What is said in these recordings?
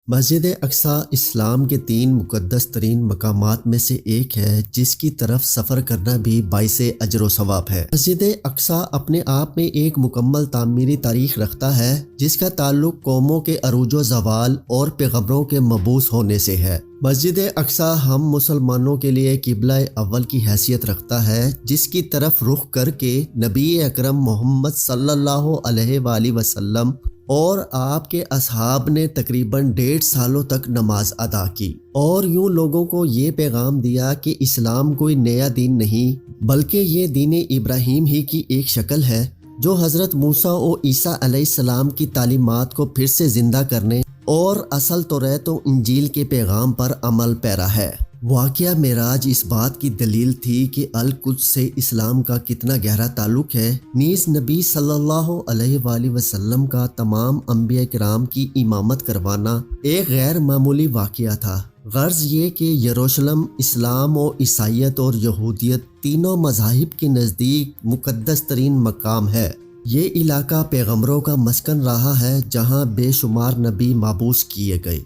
مسجد اقصی اسلام کے 3 مقدس ترین مقامات میں سے ایک ہے جس کی طرف سفر کرنا بھی باعث اجر و ثواب ہے۔ مسجد اقصی اپنے آپ میں ایک مکمل تعمیری تاریخ رکھتا ہے جس کا تعلق قوموں کے عروج و زوال اور پیغمبروں کے مبعوث ہونے سے ہے۔ مسجد اقصی ہم مسلمانوں کے لیے قبلہ اول کی حیثیت رکھتا ہے جس کی طرف رخ کر کے نبی اکرم محمد صلی اللہ علیہ وآلہ وسلم اور آپ کے اصحاب نے تقریباً 1.5 سالوں تک نماز ادا کی، اور یوں لوگوں کو یہ پیغام دیا کہ اسلام کوئی نیا دین نہیں بلکہ یہ دین ابراہیم ہی کی ایک شکل ہے جو حضرت موسیٰ و عیسیٰ علیہ السلام کی تعلیمات کو پھر سے زندہ کرنے اور اصل توریت و انجیل کے پیغام پر عمل پیرا ہے۔ واقعہ معراج اس بات کی دلیل تھی کہ القدس سے اسلام کا کتنا گہرا تعلق ہے، نیز نبی صلی اللہ علیہ وآلہ وسلم کا تمام انبیاء کرام کی امامت کروانا ایک غیر معمولی واقعہ تھا۔ غرض یہ کہ یروشلم اسلام و عیسائیت اور یہودیت تینوں مذاہب کے نزدیک مقدس ترین مقام ہے۔ یہ علاقہ پیغمبروں کا مسکن رہا ہے جہاں بے شمار نبی مبعوث کیے گئے۔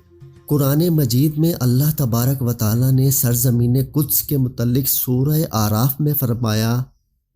قرآن مجید میں اللہ تبارک و تعالی نے سرزمین قدس کے متعلق سورہ اعراف میں فرمایا،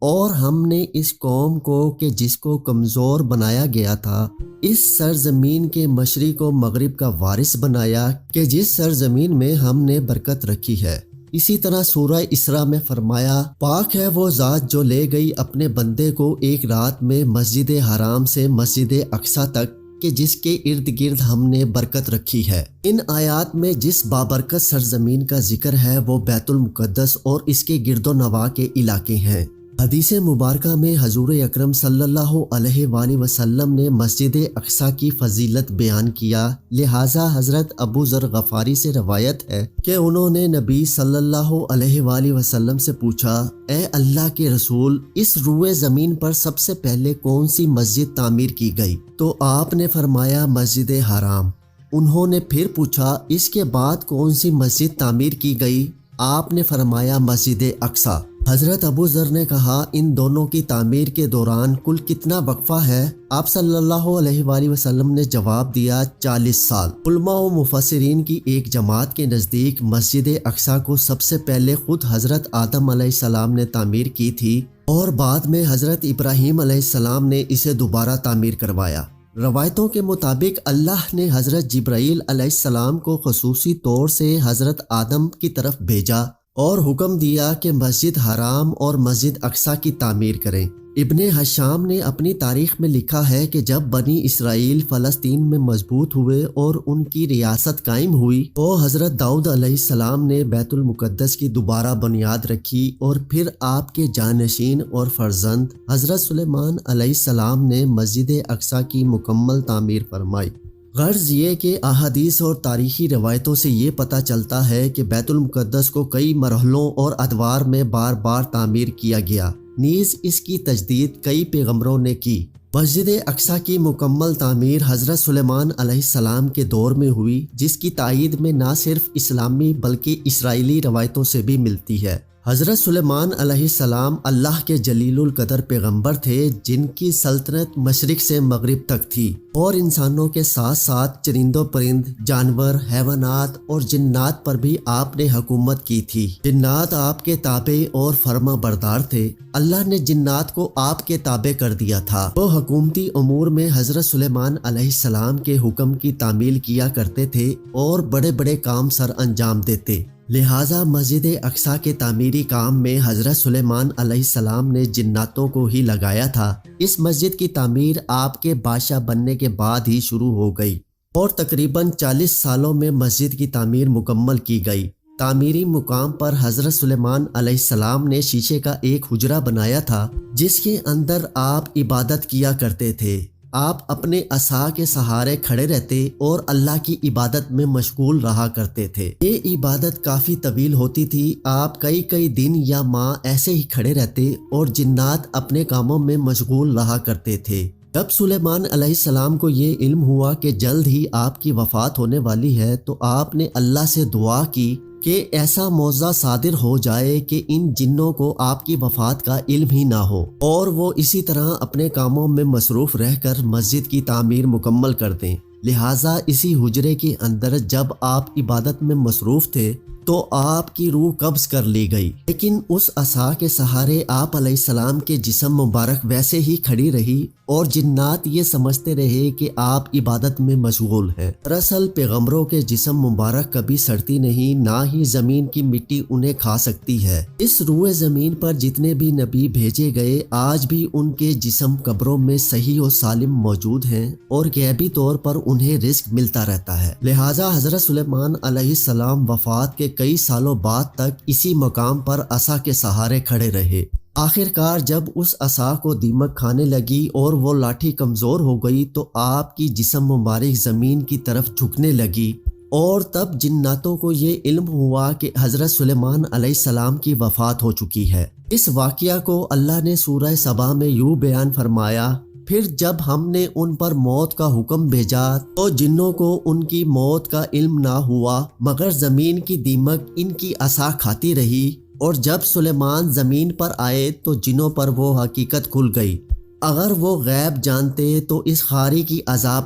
اور ہم نے اس قوم کو کہ جس کو کمزور بنایا گیا تھا اس سرزمین کے مشرق و مغرب کا وارث بنایا کہ جس سرزمین میں ہم نے برکت رکھی ہے۔ اسی طرح سورہ اسراء میں فرمایا، پاک ہے وہ ذات جو لے گئی اپنے بندے کو ایک رات میں مسجد حرام سے مسجد اقصی تک کہ جس کے ارد گرد ہم نے برکت رکھی ہے۔ ان آیات میں جس بابرکت سرزمین کا ذکر ہے وہ بیت المقدس اور اس کے گرد و نواح کے علاقے ہیں۔ حدیث مبارکہ میں حضور اکرم صلی اللہ علیہ وآلہ وسلم نے مسجد اقصی کی فضیلت بیان کیا، لہٰذا حضرت ابو ذر غفاری سے روایت ہے کہ انہوں نے نبی صلی اللہ علیہ وآلہ وسلم سے پوچھا، اے اللہ کے رسول، اس روئے زمین پر سب سے پہلے کون سی مسجد تعمیر کی گئی؟ تو آپ نے فرمایا مسجد حرام۔ انہوں نے پھر پوچھا، اس کے بعد کون سی مسجد تعمیر کی گئی؟ آپ نے فرمایا مسجد اقصی۔ حضرت ابو ذر نے کہا، ان دونوں کی تعمیر کے دوران کل کتنا وقفہ ہے؟ آپ صلی اللہ علیہ وآلہ وسلم نے جواب دیا، 40 سال۔ علماء و مفسرین کی ایک جماعت کے نزدیک مسجد اقصی کو سب سے پہلے خود حضرت آدم علیہ السلام نے تعمیر کی تھی اور بعد میں حضرت ابراہیم علیہ السلام نے اسے دوبارہ تعمیر کروایا۔ روایتوں کے مطابق اللہ نے حضرت جبرائیل علیہ السلام کو خصوصی طور سے حضرت آدم کی طرف بھیجا اور حکم دیا کہ مسجد حرام اور مسجد اقصی کی تعمیر کریں۔ ابن حشام نے اپنی تاریخ میں لکھا ہے کہ جب بنی اسرائیل فلسطین میں مضبوط ہوئے اور ان کی ریاست قائم ہوئی تو حضرت داؤد علیہ السلام نے بیت المقدس کی دوبارہ بنیاد رکھی، اور پھر آپ کے جانشین اور فرزند حضرت سلیمان علیہ السلام نے مسجد اقصی کی مکمل تعمیر فرمائی۔ غرض یہ کہ احادیث اور تاریخی روایتوں سے یہ پتہ چلتا ہے کہ بیت المقدس کو کئی مرحلوں اور ادوار میں بار بار تعمیر کیا گیا، نیز اس کی تجدید کئی پیغمبروں نے کی۔ مسجد اقصی کی مکمل تعمیر حضرت سلیمان علیہ السلام کے دور میں ہوئی، جس کی تائید میں نہ صرف اسلامی بلکہ اسرائیلی روایتوں سے بھی ملتی ہے۔ حضرت سلیمان علیہ السلام اللہ کے جلیل القدر پیغمبر تھے جن کی سلطنت مشرق سے مغرب تک تھی، اور انسانوں کے ساتھ ساتھ چرند و پرند، جانور، حیوانات اور جنات پر بھی آپ نے حکومت کی تھی۔ جنات آپ کے تابع اور فرما بردار تھے۔ اللہ نے جنات کو آپ کے تابع کر دیا تھا۔ وہ حکومتی امور میں حضرت سلیمان علیہ السلام کے حکم کی تعمیل کیا کرتے تھے اور بڑے بڑے کام سر انجام دیتے، لہٰذا مسجد اقصی کے تعمیری کام میں حضرت سلیمان علیہ السلام نے جناتوں کو ہی لگایا تھا۔ اس مسجد کی تعمیر آپ کے بادشاہ بننے کے بعد ہی شروع ہو گئی اور تقریباً 40 سالوں میں مسجد کی تعمیر مکمل کی گئی۔ تعمیری مقام پر حضرت سلیمان علیہ السلام نے شیشے کا ایک حجرہ بنایا تھا جس کے اندر آپ عبادت کیا کرتے تھے۔ آپ اپنے عصا کے سہارے کھڑے رہتے اور اللہ کی عبادت میں مشغول رہا کرتے تھے۔ یہ عبادت کافی طویل ہوتی تھی۔ آپ کئی دن یا ماہ ایسے ہی کھڑے رہتے اور جنات اپنے کاموں میں مشغول رہا کرتے تھے۔ جب سلیمان علیہ السلام کو یہ علم ہوا کہ جلد ہی آپ کی وفات ہونے والی ہے تو آپ نے اللہ سے دعا کی کہ ایسا معجزہ صادر ہو جائے کہ ان جنوں کو آپ کی وفات کا علم ہی نہ ہو اور وہ اسی طرح اپنے کاموں میں مصروف رہ کر مسجد کی تعمیر مکمل کر دیں۔ لہٰذا اسی حجرے کے اندر جب آپ عبادت میں مصروف تھے تو آپ کی روح قبض کر لی گئی، لیکن اس عصا کے سہارے آپ علیہ السلام کے جسم مبارک ویسے ہی کھڑی رہی اور جنات یہ سمجھتے رہے کہ آپ عبادت میں مشغول ہیں۔ دراصل پیغمبروں کے جسم مبارک کبھی سڑتی نہیں، نہ ہی زمین کی مٹی انہیں کھا سکتی ہے۔ اس روئے زمین پر جتنے بھی نبی بھیجے گئے آج بھی ان کے جسم قبروں میں صحیح و سالم موجود ہیں اور غیبی طور پر انہیں رزق ملتا رہتا ہے۔ لہٰذا حضرت سلیمان علیہ السلام وفات کے کئی سالوں بعد تک اسی مقام پر عصا کے سہارے کھڑے رہے۔ آخر کار جب اس عصا کو دیمک کھانے لگی اور وہ لاٹھی کمزور ہو گئی تو آپ کی جسم مبارک زمین کی طرف جھکنے لگی، اور تب جناتوں کو یہ علم ہوا کہ حضرت سلیمان علیہ السلام کی وفات ہو چکی ہے۔ اس واقعہ کو اللہ نے سورہ سبا میں یوں بیان فرمایا، پھر جب ہم نے ان پر موت کا حکم بھیجا تو جنوں کو ان کی موت کا علم نہ ہوا مگر زمین کی دیمک ان کی عصا کھاتی رہی، اور جب سلیمان زمین پر آئے تو جنوں پر وہ حقیقت کھل گئی۔ اگر وہ غیب جانتے تو اس خاری کی عذاب